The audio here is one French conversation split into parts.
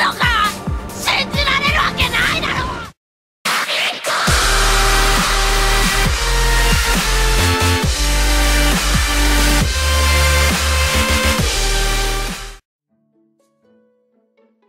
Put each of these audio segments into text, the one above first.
のか。信じられるわけないだろ。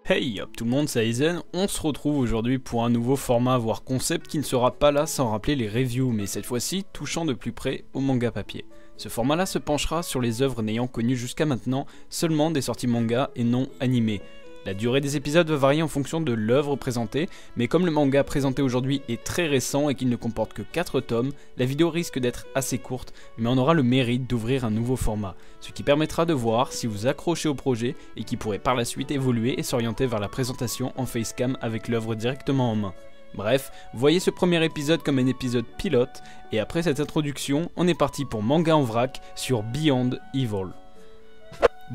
Hey hop tout le monde, c'est Aizen, on se retrouve aujourd'hui pour un nouveau format voire concept qui ne sera pas là sans rappeler les reviews, mais cette fois-ci touchant de plus près au manga papier. Ce format-là se penchera sur les œuvres n'ayant connu jusqu'à maintenant seulement des sorties manga et non animées. La durée des épisodes va varier en fonction de l'œuvre présentée, mais comme le manga présenté aujourd'hui est très récent et qu'il ne comporte que 4 tomes, la vidéo risque d'être assez courte, mais on aura le mérite d'ouvrir un nouveau format, ce qui permettra de voir si vous accrochez au projet et qui pourrait par la suite évoluer et s'orienter vers la présentation en facecam avec l'œuvre directement en main. Bref, voyez ce premier épisode comme un épisode pilote, et après cette introduction, on est parti pour Manga en vrac sur Beyond Evil.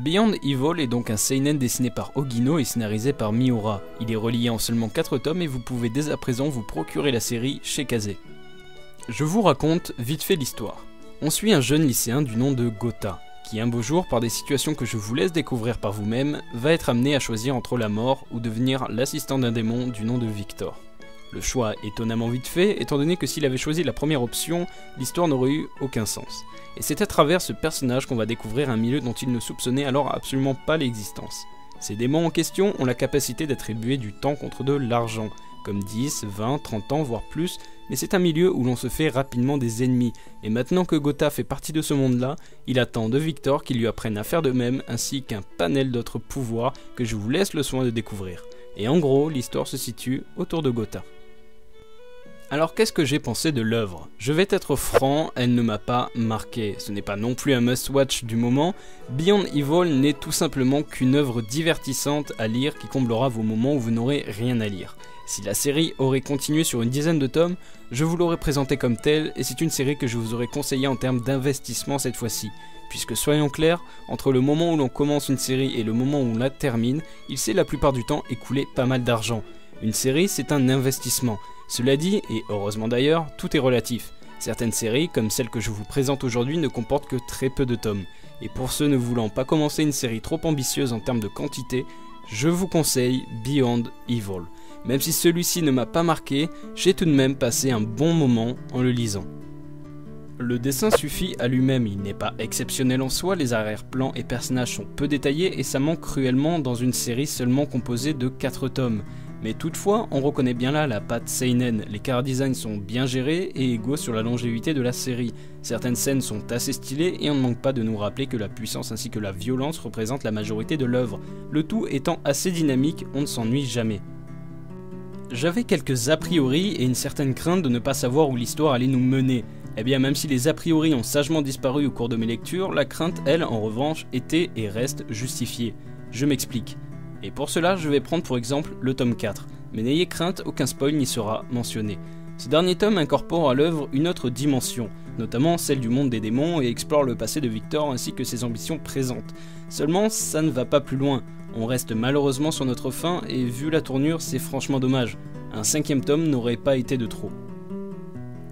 Beyond Evil est donc un seinen dessiné par Ogino et scénarisé par Miura. Il est relié en seulement 4 tomes et vous pouvez dès à présent vous procurer la série chez Kazé. Je vous raconte vite fait l'histoire. On suit un jeune lycéen du nom de Gota, qui un beau jour, par des situations que je vous laisse découvrir par vous-même, va être amené à choisir entre la mort ou devenir l'assistant d'un démon du nom de Victor. Le choix est étonnamment vite fait, étant donné que s'il avait choisi la première option, l'histoire n'aurait eu aucun sens. Et c'est à travers ce personnage qu'on va découvrir un milieu dont il ne soupçonnait alors absolument pas l'existence. Ces démons en question ont la capacité d'attribuer du temps contre de l'argent, comme 10, 20, 30 ans, voire plus, mais c'est un milieu où l'on se fait rapidement des ennemis, et maintenant que Gota fait partie de ce monde-là, il attend de Victor qu'il lui apprenne à faire de même, ainsi qu'un panel d'autres pouvoirs que je vous laisse le soin de découvrir. Et en gros, l'histoire se situe autour de Gota. Alors qu'est-ce que j'ai pensé de l'œuvre? Je vais être franc, elle ne m'a pas marqué. Ce n'est pas non plus un must-watch du moment. Beyond Evil n'est tout simplement qu'une œuvre divertissante à lire qui comblera vos moments où vous n'aurez rien à lire. Si la série aurait continué sur une dizaine de tomes, je vous l'aurais présenté comme telle et c'est une série que je vous aurais conseillé en termes d'investissement cette fois-ci. Puisque soyons clairs, entre le moment où l'on commence une série et le moment où on la termine, il s'est la plupart du temps écoulé pas mal d'argent. Une série, c'est un investissement. Cela dit, et heureusement d'ailleurs, tout est relatif. Certaines séries, comme celle que je vous présente aujourd'hui, ne comportent que très peu de tomes. Et pour ceux ne voulant pas commencer une série trop ambitieuse en termes de quantité, je vous conseille Beyond Evil. Même si celui-ci ne m'a pas marqué, j'ai tout de même passé un bon moment en le lisant. Le dessin suffit à lui-même, il n'est pas exceptionnel en soi, les arrière-plans et personnages sont peu détaillés et ça manque cruellement dans une série seulement composée de 4 tomes. Mais toutefois, on reconnaît bien là la patte seinen, les chara-designs sont bien gérés et égaux sur la longévité de la série. Certaines scènes sont assez stylées et on ne manque pas de nous rappeler que la puissance ainsi que la violence représentent la majorité de l'œuvre. Le tout étant assez dynamique, on ne s'ennuie jamais. J'avais quelques a priori et une certaine crainte de ne pas savoir où l'histoire allait nous mener. Eh bien même si les a priori ont sagement disparu au cours de mes lectures, la crainte elle en revanche était et reste justifiée. Je m'explique. Et pour cela, je vais prendre pour exemple le tome 4, mais n'ayez crainte, aucun spoil n'y sera mentionné. Ce dernier tome incorpore à l'œuvre une autre dimension, notamment celle du monde des démons et explore le passé de Victor ainsi que ses ambitions présentes. Seulement, ça ne va pas plus loin, on reste malheureusement sur notre fin et vu la tournure, c'est franchement dommage. Un 5e tome n'aurait pas été de trop.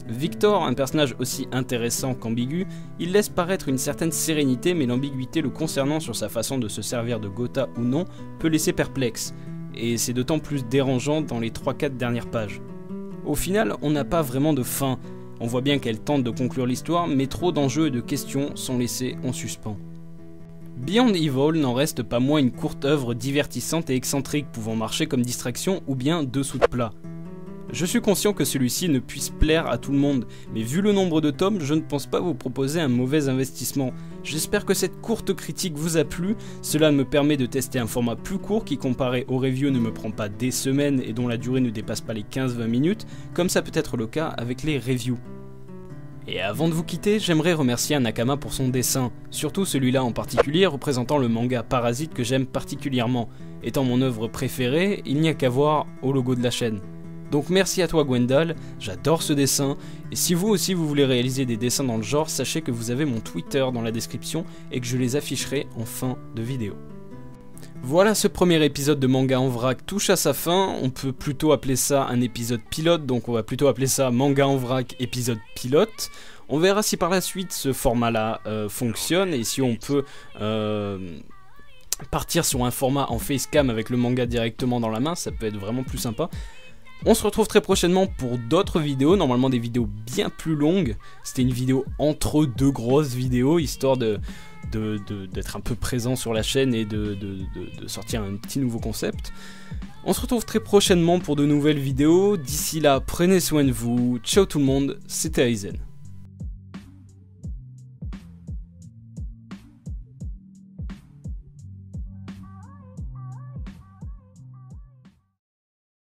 Victor, un personnage aussi intéressant qu'ambigu, il laisse paraître une certaine sérénité mais l'ambiguïté le concernant sur sa façon de se servir de Gota ou non peut laisser perplexe, et c'est d'autant plus dérangeant dans les 3-4 dernières pages. Au final, on n'a pas vraiment de fin, on voit bien qu'elle tente de conclure l'histoire mais trop d'enjeux et de questions sont laissés en suspens. Beyond Evil n'en reste pas moins une courte œuvre divertissante et excentrique pouvant marcher comme distraction ou bien dessous de plat. Je suis conscient que celui-ci ne puisse plaire à tout le monde, mais vu le nombre de tomes, je ne pense pas vous proposer un mauvais investissement. J'espère que cette courte critique vous a plu, cela me permet de tester un format plus court qui comparé aux reviews ne me prend pas des semaines et dont la durée ne dépasse pas les 15-20 minutes, comme ça peut être le cas avec les reviews. Et avant de vous quitter, j'aimerais remercier Nakama pour son dessin, surtout celui-là en particulier représentant le manga Parasite que j'aime particulièrement. Étant mon œuvre préférée, il n'y a qu'à voir au logo de la chaîne. Donc merci à toi Gwendal, j'adore ce dessin, et si vous aussi vous voulez réaliser des dessins dans le genre, sachez que vous avez mon Twitter dans la description et que je les afficherai en fin de vidéo. Voilà, ce premier épisode de Manga en vrac touche à sa fin, on peut plutôt appeler ça un épisode pilote, donc on va plutôt appeler ça Manga en vrac épisode pilote. On verra si par la suite ce format-là fonctionne et si on peut partir sur un format en facecam avec le manga directement dans la main, ça peut être vraiment plus sympa. On se retrouve très prochainement pour d'autres vidéos, normalement des vidéos bien plus longues. C'était une vidéo entre deux grosses vidéos, histoire d'être un peu présent sur la chaîne et de sortir un petit nouveau concept. On se retrouve très prochainement pour de nouvelles vidéos. D'ici là, prenez soin de vous. Ciao tout le monde, c'était Aizen.